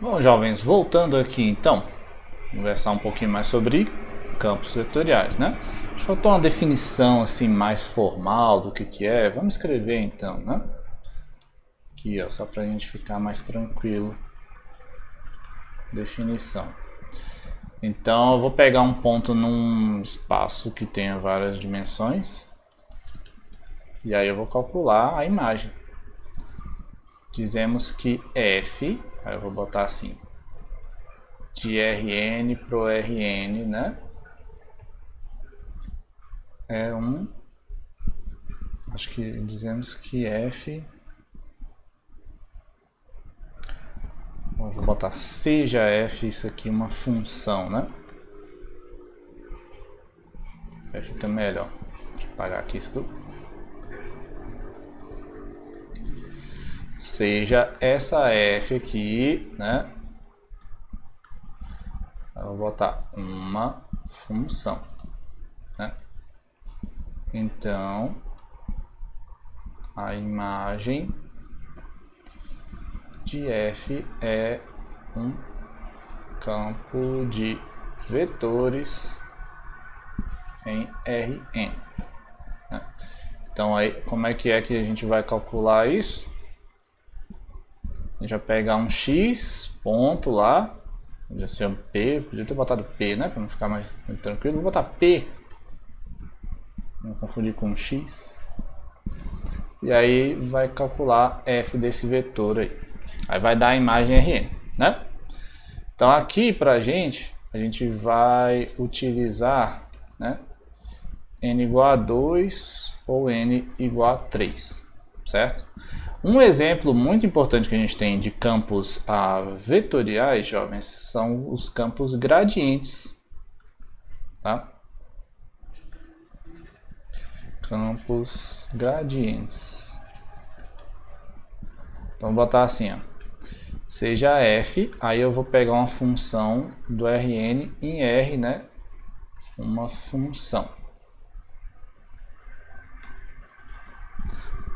Bom, jovens, voltando aqui então, conversar um pouquinho mais sobre campos vetoriais, né? Acho que faltou uma definição assim mais formal do que é. Vamos escrever então, né? Aqui, ó, só para a gente ficar mais tranquilo. Definição. Então, eu vou pegar um ponto num espaço que tenha várias dimensões e aí eu vou calcular a imagem. Dizemos que f, aí eu vou botar assim, de Rn pro Rn, né? É um, acho que dizemos que f, eu vou botar seja f isso aqui uma função, né? Aí fica melhor. Deixa eu apagar aqui isso tudo. Seja essa f aqui, né? Eu vou botar uma função, né? Então, a imagem de f é um campo de vetores em Rn. Né? Então, aí, como é que a gente vai calcular isso? A gente vai pegar um x ponto lá, podia ser um p, podia ter botado p, né, para não ficar mais tranquilo. Vou botar p, não confundir com x. E aí vai calcular f desse vetor aí. Aí vai dar a imagem Rn, né? Então aqui pra gente, a gente vai utilizar, né, n igual a 2 ou n igual a 3, certo? Um exemplo muito importante que a gente tem de campos vetoriais, jovens, são os campos gradientes, tá? Campos gradientes. Então vou botar assim, ó. Seja f, aí eu vou pegar uma função do Rn em R, né? Uma função.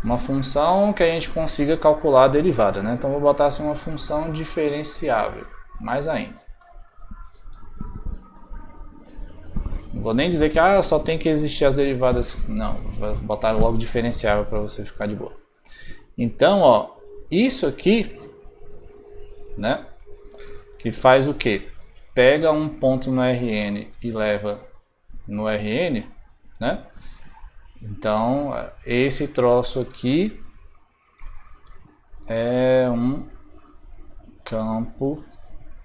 Uma função que a gente consiga calcular a derivada, né? Então vou botar assim uma função diferenciável, mais ainda. Não vou nem dizer que só tem que existir as derivadas, não, vou botar logo diferenciável para você ficar de boa. Então, ó, isso aqui, né, que faz o quê? Pega um ponto no Rn e leva no Rn, né? Então, esse troço aqui é um campo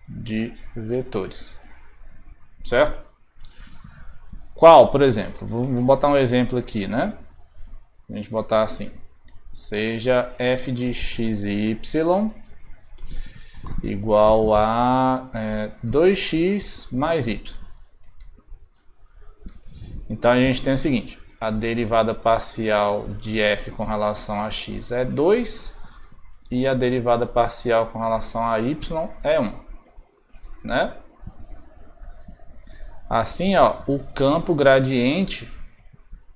de vetores, certo? Qual, por exemplo? Vou botar um exemplo aqui, né? A gente botar assim, seja f de x e y igual a 2x mais y. Então a gente tem o seguinte, a derivada parcial de f com relação a x é 2 e a derivada parcial com relação a y é 1, né? Assim, ó, o campo gradiente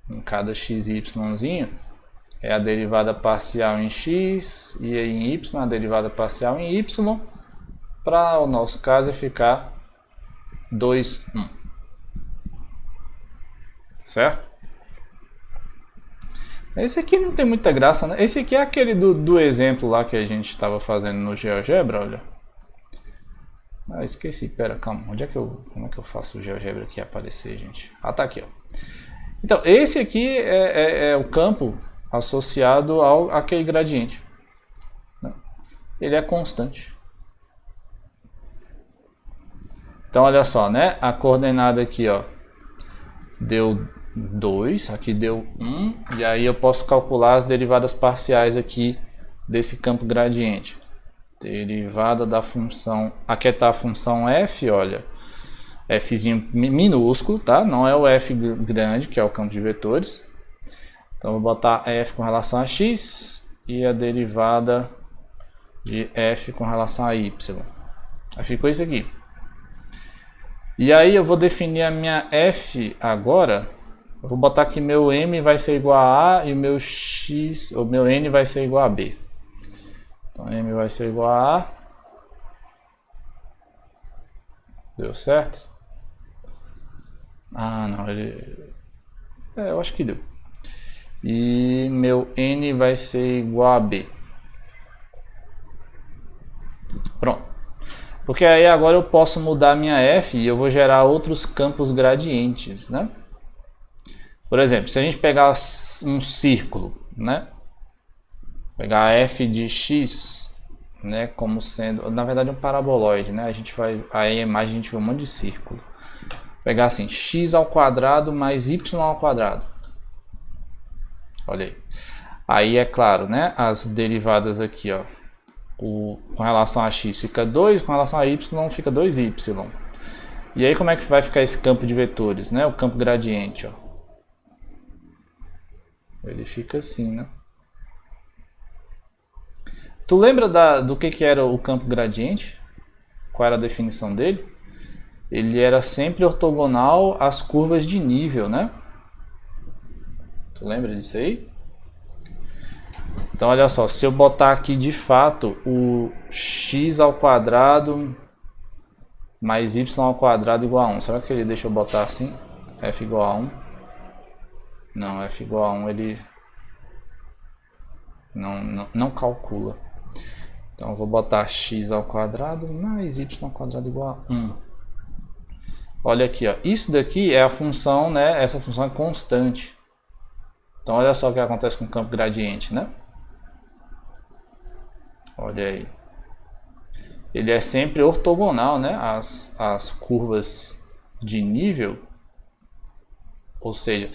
em cada x e yzinho é a derivada parcial em x e em y a derivada parcial em y. Para o nosso caso é ficar 2, 1. Certo? Esse aqui não tem muita graça, né? Esse aqui é aquele do exemplo lá que a gente estava fazendo no GeoGebra, olha. Ah, esqueci, pera, calma. Como é que eu faço o GeoGebra aqui aparecer, gente? Ah, tá aqui, ó. Então, esse aqui é o campo associado àquele gradiente. Ele é constante. Então, olha só, né? A coordenada aqui, ó, deu 2, aqui deu 1, e aí eu posso calcular as derivadas parciais aqui desse campo gradiente. Derivada da função, aqui está a função f, olha, fzinho minúsculo, tá? Não é o f grande, que é o campo de vetores. Então vou botar f com relação a x e a derivada de f com relação a y. Aí ficou isso aqui. E aí eu vou definir a minha f agora. Eu vou botar que meu m vai ser igual a e o meu x, o meu n vai ser igual a b. Então m vai ser igual a Deu certo? Ah, não, ele... eu acho que deu. E meu n vai ser igual a b. Pronto. Porque aí agora eu posso mudar minha f e eu vou gerar outros campos gradientes, né? Por exemplo, se a gente pegar um círculo, né? Pegar f de x, né, como sendo, na verdade, um paraboloide, né? Aí a imagem a gente vê um monte de círculo. Pegar assim, x ao quadrado mais y ao quadrado. Olha aí. Aí é claro, né? As derivadas aqui, ó. Com relação a x fica 2, com relação a y fica 2y. E aí como é que vai ficar esse campo de vetores, né? O campo gradiente, ó. Ele fica assim, né? Tu lembra do que era o campo gradiente? Qual era a definição dele? Ele era sempre ortogonal às curvas de nível, né? Tu lembra disso aí? Então olha só, se eu botar aqui de fato o x ao quadrado mais y ao quadrado igual a 1, será que ele deixa eu botar assim? F igual a 1? Não, f igual a 1 ele não calcula. Então eu vou botar x ao quadrado mais y ao quadrado igual a 1. Olha aqui, ó. Isso daqui é a função, né? Essa função é constante. Então olha só o que acontece com o campo gradiente, né? Olha aí. Ele é sempre ortogonal, né? As curvas de nível. Ou seja,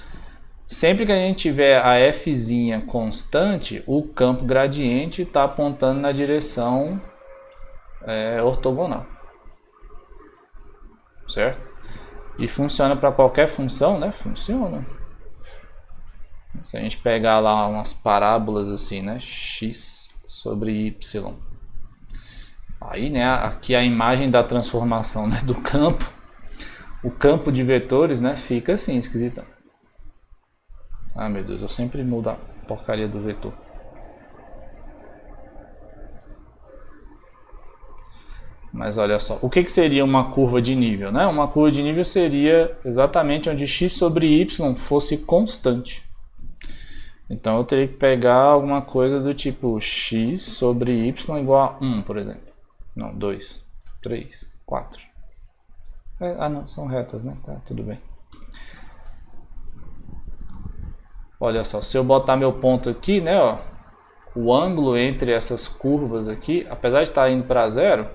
sempre que a gente tiver a fzinha constante, o campo gradiente está apontando na direção ortogonal. Certo? E funciona para qualquer função, né? Funciona. Se a gente pegar lá umas parábolas assim, né? X sobre y. Aí, né? Aqui a imagem da transformação, né, do campo. O campo de vetores, né? Fica assim, esquisito. Ah, meu Deus, eu sempre mudo a porcaria do vetor. Mas olha só, o que seria uma curva de nível, né? Uma curva de nível seria exatamente onde x sobre y fosse constante. Então eu teria que pegar alguma coisa do tipo x sobre y igual a 1, por exemplo. Não, 2, 3, 4. Ah não, são retas, né? Tá, tudo bem. Olha só, se eu botar meu ponto aqui, né, ó, o ângulo entre essas curvas aqui, apesar de estar indo para zero,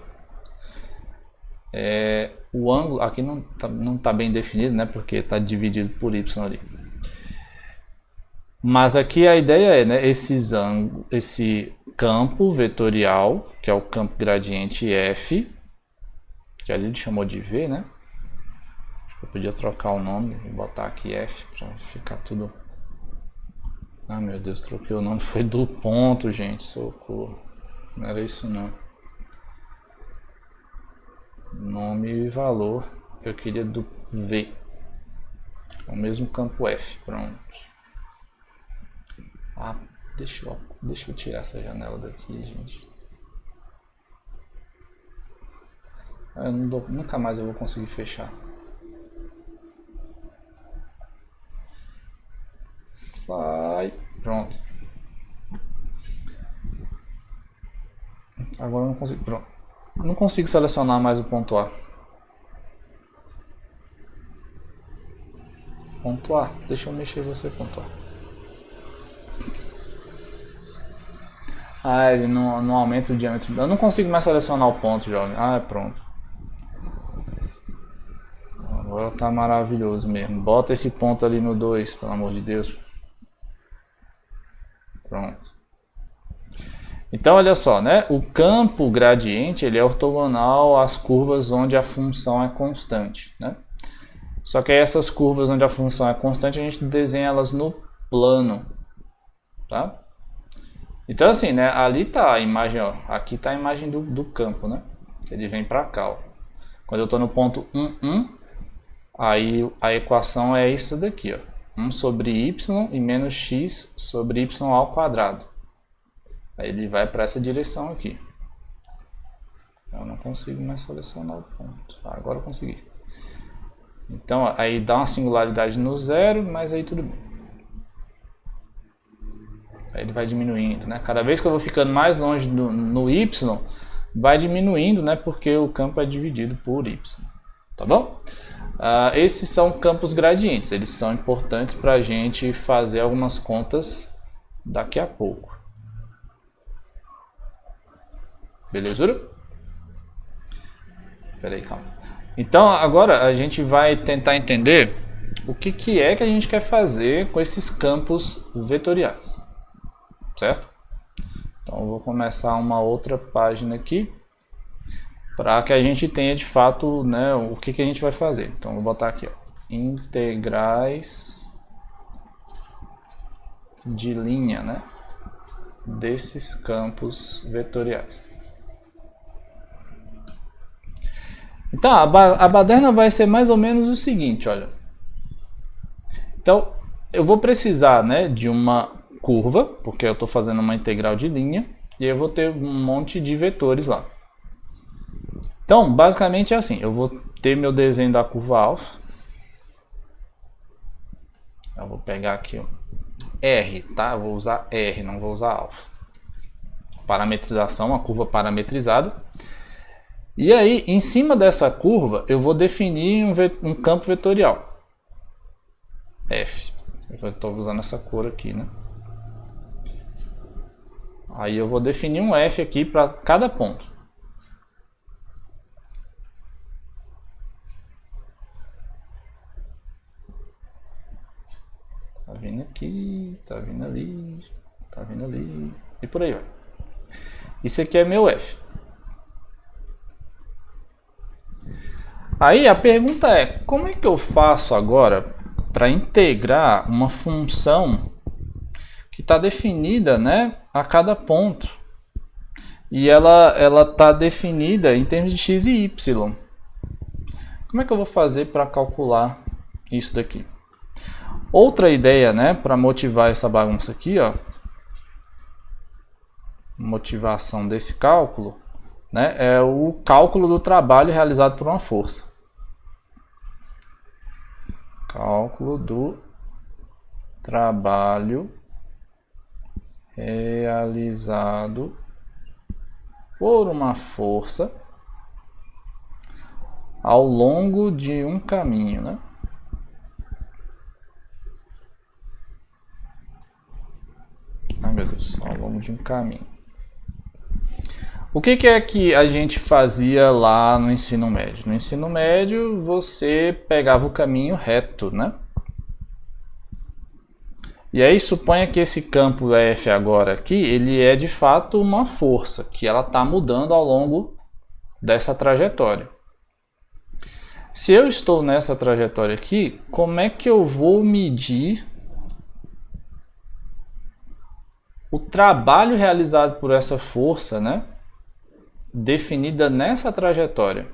o ângulo aqui não tá bem definido, né, porque está dividido por y ali. Mas aqui a ideia é, né, esse campo vetorial, que é o campo gradiente f, que ali ele chamou de v, né? Acho que eu podia trocar o nome e botar aqui f para ficar tudo... Ah, meu Deus, troquei o nome, foi do ponto, gente, socorro. Não era isso não. Nome e valor, eu queria do v. O mesmo campo f, pronto. Ah, deixa eu tirar essa janela daqui, gente. Nunca mais eu vou conseguir fechar. Sai. Pronto. Agora eu não consigo. Pronto. Não consigo selecionar mais o ponto A. Ponto A. Deixa eu mexer você, ponto A. Ah, ele não aumenta o diâmetro. Eu não consigo mais selecionar o ponto, jovem. Ah, pronto. Agora tá maravilhoso mesmo. Bota esse ponto ali no 2, pelo amor de Deus. Pronto. Então, olha só, né? O campo gradiente ele é ortogonal às curvas onde a função é constante, né? Só que essas curvas onde a função é constante, a gente desenha elas no plano, tá? Então, assim, né? Ali tá a imagem, ó. Aqui tá a imagem do campo, né? Ele vem para cá, ó. Quando eu estou no ponto 1, 1, aí a equação é isso daqui, ó. 1 sobre y e menos x sobre y ao quadrado. Aí ele vai para essa direção aqui. Eu não consigo mais selecionar o ponto. Agora eu consegui. Então aí dá uma singularidade no zero, mas aí tudo bem. Aí ele vai diminuindo, né? Cada vez que eu vou ficando mais longe no y, vai diminuindo, né? Porque o campo é dividido por y. Tá bom? Esses são campos gradientes. Eles são importantes para a gente fazer algumas contas daqui a pouco. Beleza? Espera aí, calma. Então agora a gente vai tentar entender o que é que a gente quer fazer com esses campos vetoriais. Certo? Então eu vou começar uma outra página aqui para que a gente tenha de fato, né, o que a gente vai fazer. Então eu vou botar aqui, ó, integrais de linha, né, desses campos vetoriais. Então a baderna vai ser mais ou menos o seguinte, olha. Então eu vou precisar, né, de uma curva, porque eu estou fazendo uma integral de linha, e eu vou ter um monte de vetores lá. Então, basicamente é assim, eu vou ter meu desenho da curva alfa. Eu vou pegar aqui R, tá? Eu vou usar R, não vou usar alfa. Parametrização, a curva parametrizada. E aí, em cima dessa curva, eu vou definir um campo vetorial. F. Eu estou usando essa cor aqui, né? Aí eu vou definir um F aqui para cada ponto. Tá vindo aqui, tá vindo ali, tá vindo ali, e por aí vai. Isso aqui é meu F. Aí a pergunta é, como é que eu faço agora para integrar uma função que está definida, né, a cada ponto? E ela está definida em termos de x e y. Como é que eu vou fazer para calcular isso daqui? Outra ideia, né, para motivar essa bagunça aqui, ó, motivação desse cálculo, né, é o cálculo do trabalho realizado por uma força. Cálculo do trabalho realizado por uma força ao longo de um caminho, né? Ai, meu Deus, ao longo de um caminho. O que é que a gente fazia lá no ensino médio? No ensino médio, você pegava o caminho reto, né? E aí, suponha que esse campo F agora aqui, ele é de fato uma força, que ela está mudando ao longo dessa trajetória. Se eu estou nessa trajetória aqui, como é que eu vou medir o trabalho realizado por essa força, né, definida nessa trajetória?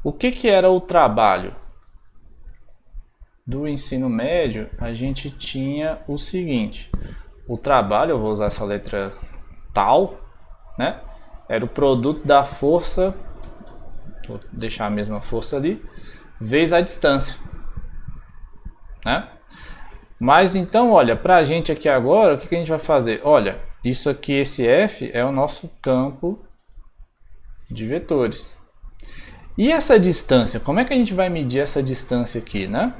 O que era o trabalho? Do ensino médio, a gente tinha o seguinte: o trabalho, eu vou usar essa letra tal, né, era o produto da força, vou deixar a mesma força ali, vezes a distância, né? Mas então, olha, para a gente aqui agora, o que a gente vai fazer? Olha, isso aqui, esse F, é o nosso campo de vetores. E essa distância, como é que a gente vai medir essa distância aqui, né?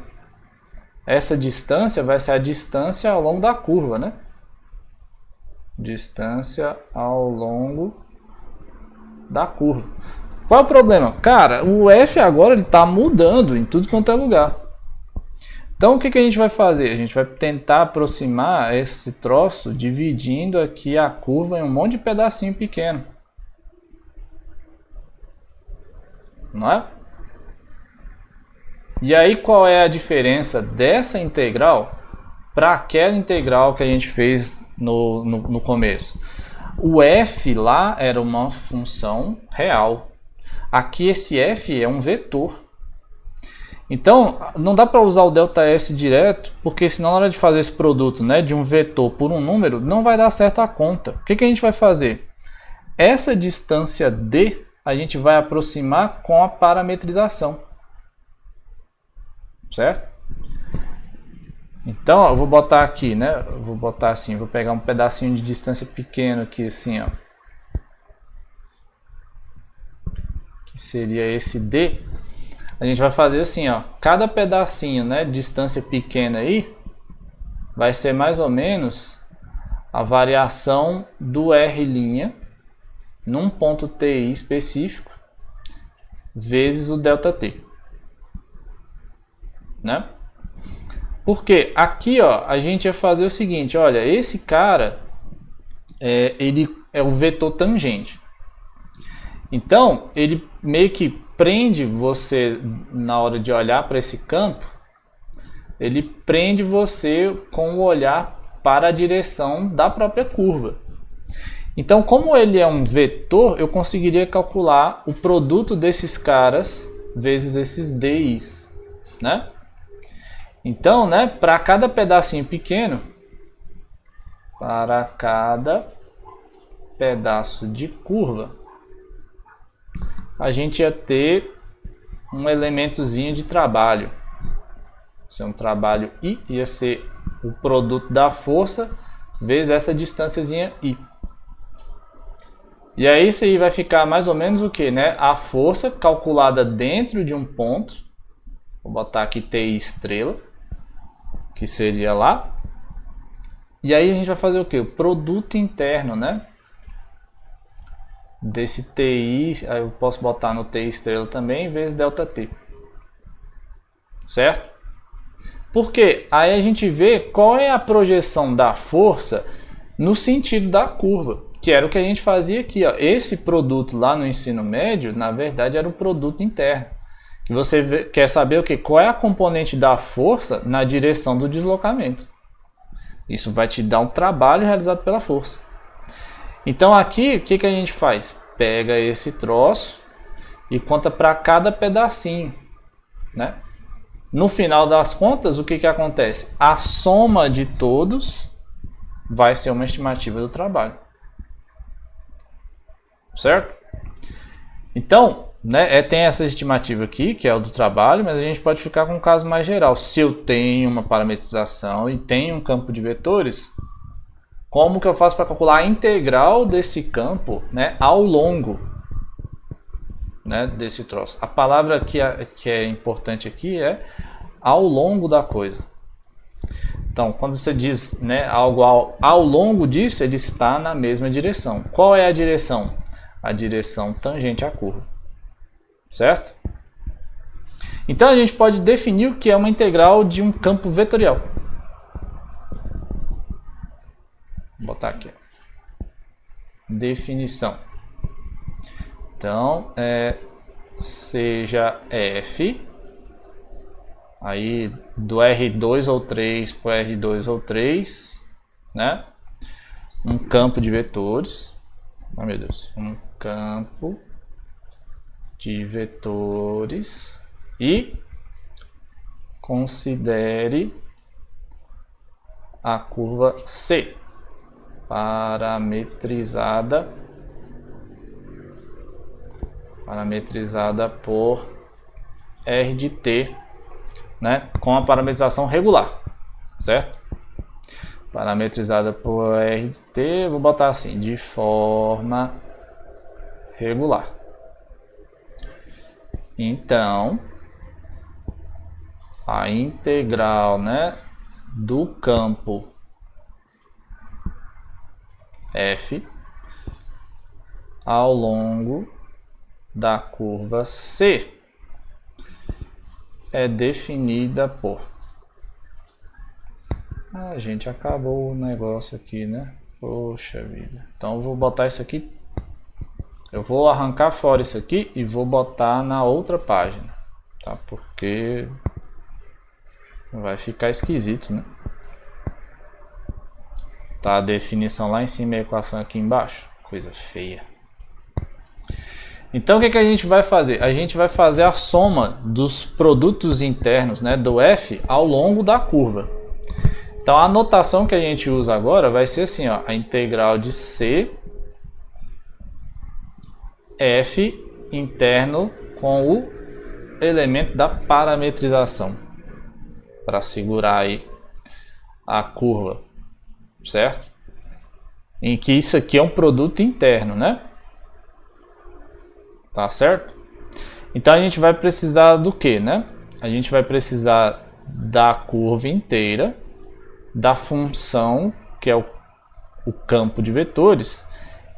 Essa distância vai ser a distância ao longo da curva, né? Distância ao longo da curva. Qual é o problema? Cara, o F agora ele está mudando em tudo quanto é lugar. Então o que a gente vai fazer? A gente vai tentar aproximar esse troço dividindo aqui a curva em um monte de pedacinho pequeno. Não é? E aí qual é a diferença dessa integral para aquela integral que a gente fez no começo? O f lá era uma função real. Aqui esse f é um vetor. Então, não dá para usar o ΔS direto, porque senão na hora de fazer esse produto, né, de um vetor por um número, não vai dar certo a conta. O que a gente vai fazer? Essa distância d a gente vai aproximar com a parametrização. Certo? Então, ó, eu vou botar aqui, né? Eu vou botar assim, vou pegar um pedacinho de distância pequeno aqui, assim, ó. Que seria esse D. A gente vai fazer assim, ó. Cada pedacinho, né, de distância pequena aí, vai ser mais ou menos a variação do R' num ponto TI específico, vezes o ΔT. Né? Porque aqui, ó, a gente ia fazer o seguinte, olha, esse cara, ele é o vetor tangente. Então, ele meio que prende você, na hora de olhar para esse campo, ele prende você com o olhar para a direção da própria curva. Então, como ele é um vetor, eu conseguiria calcular o produto desses caras vezes esses DIs, né? Então, né, para cada pedacinho pequeno, para cada pedaço de curva, a gente ia ter um elementozinho de trabalho. Isso é um trabalho I, ia ser o produto da força vezes essa distânciazinha I. E aí isso aí vai ficar mais ou menos o que, né? A força calculada dentro de um ponto. Vou botar aqui TI estrela, que seria lá. E aí a gente vai fazer o que? O produto interno, né? Desse TI, aí eu posso botar no TI estrela também, vezes ΔT. Certo? Porque aí a gente vê qual é a projeção da força no sentido da curva, que era o que a gente fazia aqui, ó. Esse produto lá no ensino médio, na verdade, era o produto interno. Que você quer saber o que? Qual é a componente da força na direção do deslocamento. Isso vai te dar um trabalho realizado pela força. Então aqui, o que a gente faz? Pega esse troço e conta para cada pedacinho, né? No final das contas, o que acontece? A soma de todos vai ser uma estimativa do trabalho. Certo? Então, né, tem essa estimativa aqui, que é o do trabalho, mas a gente pode ficar com um caso mais geral. Se eu tenho uma parametrização e tenho um campo de vetores, como que eu faço para calcular a integral desse campo, né, ao longo, né, desse troço? A palavra que é importante aqui é ao longo da coisa. Então, quando você diz, né, algo ao longo disso, ele está na mesma direção. Qual é a direção? A direção tangente à curva. Certo? Então a gente pode definir o que é uma integral de um campo vetorial. Vou botar aqui. Definição. Então, seja F, aí do R2 ou 3 para R2 ou 3, né? Um campo de vetores. Oh, meu Deus. Um campo de vetores e considere a curva C parametrizada por R de T, né, com a parametrização regular, certo? Parametrizada por R de T, vou botar assim, de forma regular. Então, a integral, né, do campo F ao longo da curva C é definida por... Ah, gente, acabou o negócio aqui, né? Poxa vida. Então, eu vou botar isso aqui. Eu vou arrancar fora isso aqui e vou botar na outra página, tá? Porque vai ficar esquisito, né? Tá a definição lá em cima e a equação aqui embaixo. Coisa feia. Então, o que a gente vai fazer? A gente vai fazer a soma dos produtos internos, né, do F ao longo da curva. Então, a notação que a gente usa agora vai ser assim, ó, a integral de C F interno com o elemento da parametrização para segurar aí a curva, certo? Em que isso aqui é um produto interno, né? Tá certo? Então a gente vai precisar do que, né? A gente vai precisar da curva inteira, da função, que é o campo de vetores,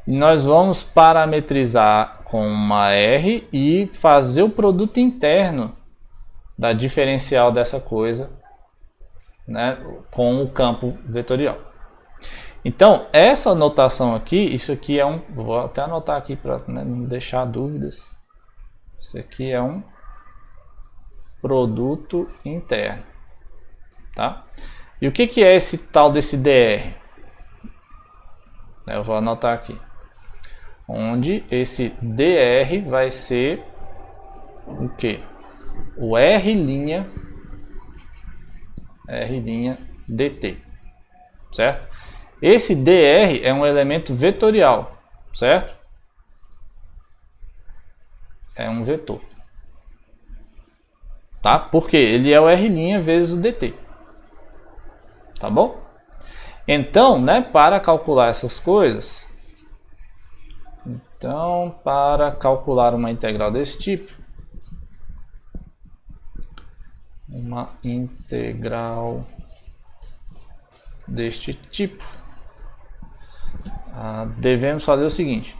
e nós vamos parametrizar com uma R e fazer o produto interno da diferencial dessa coisa, né, com o campo vetorial. Então, essa notação aqui, isso aqui é vou até anotar aqui para, né, não deixar dúvidas. Isso aqui é um produto interno, tá? E o que é esse tal desse DR? Eu vou anotar aqui. Onde esse DR vai ser o que? O R' dt, certo? Esse dr é um elemento vetorial, certo? É um vetor, tá? Porque ele é o R' vezes o dt, tá bom? Então, né, para calcular essas coisas, então, para calcular uma integral desse tipo, uma integral deste tipo, devemos fazer o seguinte: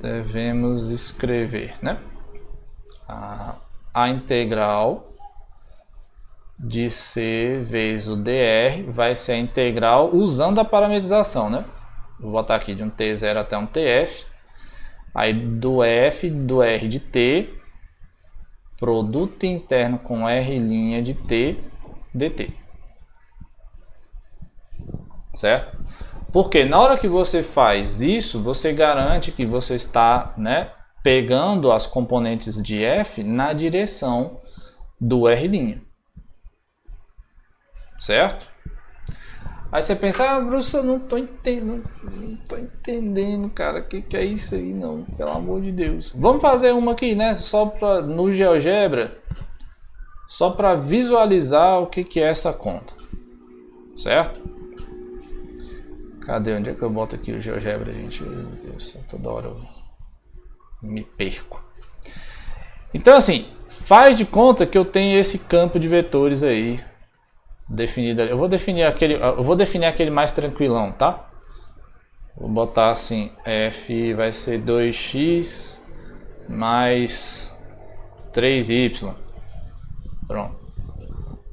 devemos escrever, né, a integral de C vezes o dr vai ser a integral usando a parametrização, né? Vou botar aqui de um T0 até um TF, aí do F do R de T, produto interno com R' de T dt, certo? Porque na hora que você faz isso, você garante que você está, né, pegando as componentes de F na direção do R'. Certo? Aí você pensa, Bruce, eu não tô entendendo, cara, que é isso aí, não, pelo amor de Deus. Vamos fazer uma aqui, né, só para no GeoGebra, só para visualizar o que é essa conta, certo? Cadê? Onde é que eu boto aqui o GeoGebra, gente? Meu Deus, toda hora eu me perco. Então, assim, faz de conta que eu tenho esse campo de vetores aí definido ali. Eu vou definir aquele mais tranquilão, tá? Vou botar assim, f vai ser 2x mais 3y. Pronto.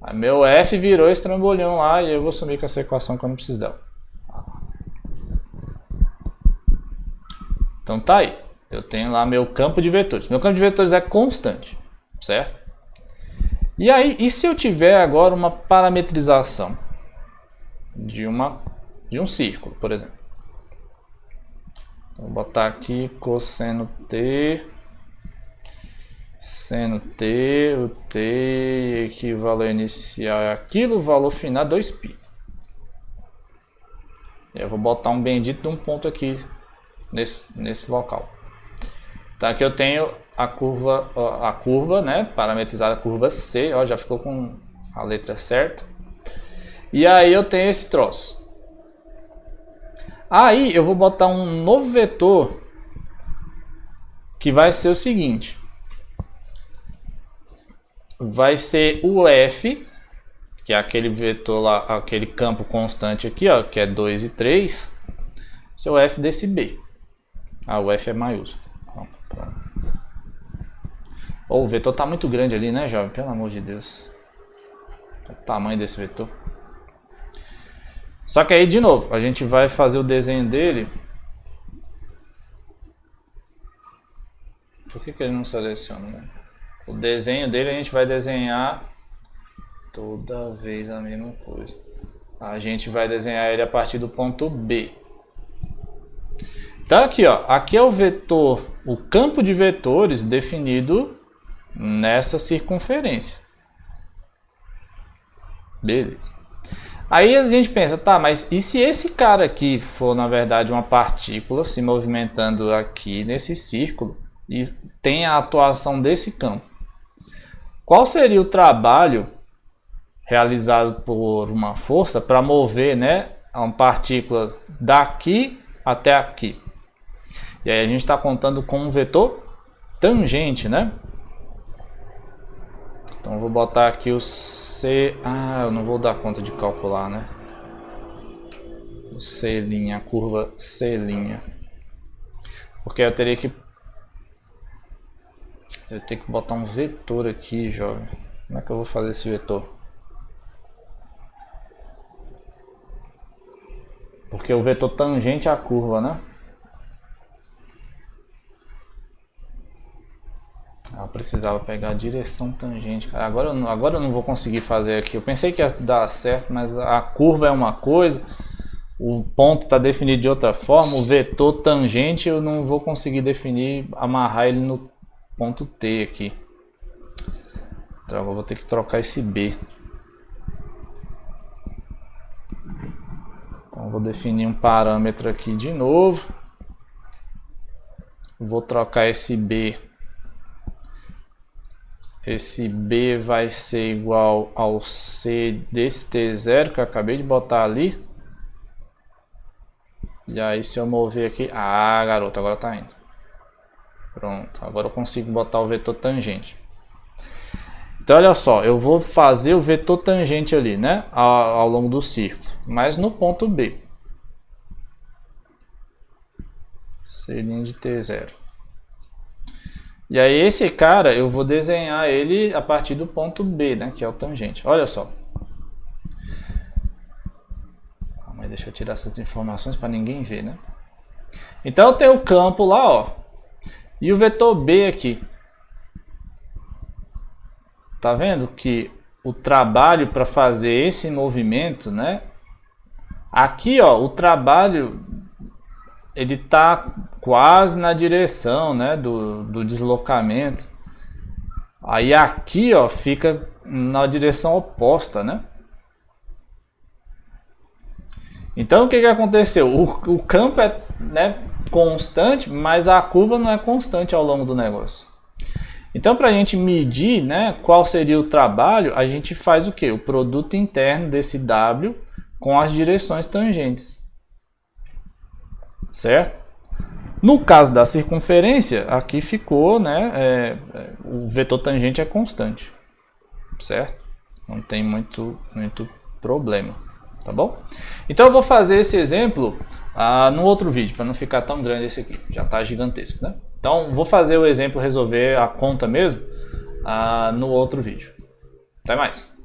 Aí meu f virou esse trambolhão lá e eu vou sumir com essa equação que eu não preciso dela. Então tá aí. Eu tenho lá meu campo de vetores. Meu campo de vetores é constante, certo? E aí, e se eu tiver agora uma parametrização de um círculo, por exemplo? Vou botar aqui cosseno t, seno t, o t, que o valor inicial é aquilo, o valor final é 2π. Eu vou botar um bendito de um ponto aqui nesse local. Então aqui eu tenho a curva, né, parametrizada, a curva C, ó, já ficou com a letra certa. E aí eu tenho esse troço. Aí eu vou botar um novo vetor que vai ser o seguinte. Vai ser o F, que é aquele vetor lá, aquele campo constante aqui, ó, que é 2 e 3. Seu F desse B. O F é maiúsculo. O vetor tá muito grande ali, né, jovem? Pelo amor de Deus. O tamanho desse vetor. Só que aí, de novo, a gente vai fazer o desenho dele. Por que ele não seleciona, né? O desenho dele a gente vai desenhar toda vez a mesma coisa. A gente vai desenhar ele a partir do ponto B. Então aqui, ó, aqui é o vetor, o campo de vetores definido nessa circunferência. Beleza. Aí a gente pensa, tá, mas e se esse cara aqui for na verdade uma partícula se movimentando aqui nesse círculo e tem a atuação desse campo? Qual seria o trabalho realizado por uma força para mover, né, uma partícula daqui até aqui? E aí a gente está contando com um vetor tangente, né? Então eu vou botar aqui o C... eu não vou dar conta de calcular, né? O C', a curva C'. Porque eu teria que... Eu tenho que botar um vetor aqui, jovem. Como é que eu vou fazer esse vetor? Porque o vetor tangente é a curva, né? Eu precisava pegar a direção tangente, cara. Agora eu não vou conseguir fazer aqui. Eu pensei que ia dar certo, mas a curva é uma coisa, o ponto está definido de outra forma, o vetor tangente eu não vou conseguir definir, amarrar ele no ponto T aqui. Então eu vou ter que trocar esse B. Então eu vou definir um parâmetro aqui de novo. Vou trocar esse B. Esse B vai ser igual ao C desse T0 que eu acabei de botar ali. E aí se eu mover aqui... garoto, agora tá indo. Pronto, agora eu consigo botar o vetor tangente. Então olha só, eu vou fazer o vetor tangente ali, né? Ao longo do círculo. Mas no ponto B. C' de T0. E aí esse cara eu vou desenhar ele a partir do ponto B, né, que é o tangente. Olha só. Mas deixa eu tirar essas informações para ninguém ver, né? Então eu tenho o campo lá, ó. E o vetor B aqui. Tá vendo que o trabalho para fazer esse movimento, né? Aqui, ó, o trabalho ele tá quase na direção, né, do deslocamento. Aí aqui, ó, fica na direção oposta, né? Então o que aconteceu? O campo é, né, constante, mas a curva não é constante ao longo do negócio. Então para a gente medir, né, qual seria o trabalho, a gente faz o que? O produto interno desse W com as direções tangentes. Certo? No caso da circunferência, aqui ficou, né, o vetor tangente é constante, certo? Não tem muito problema, tá bom? Então eu vou fazer esse exemplo no outro vídeo, para não ficar tão grande esse aqui, já está gigantesco, né? Então vou fazer o exemplo, resolver a conta mesmo, no outro vídeo. Até mais!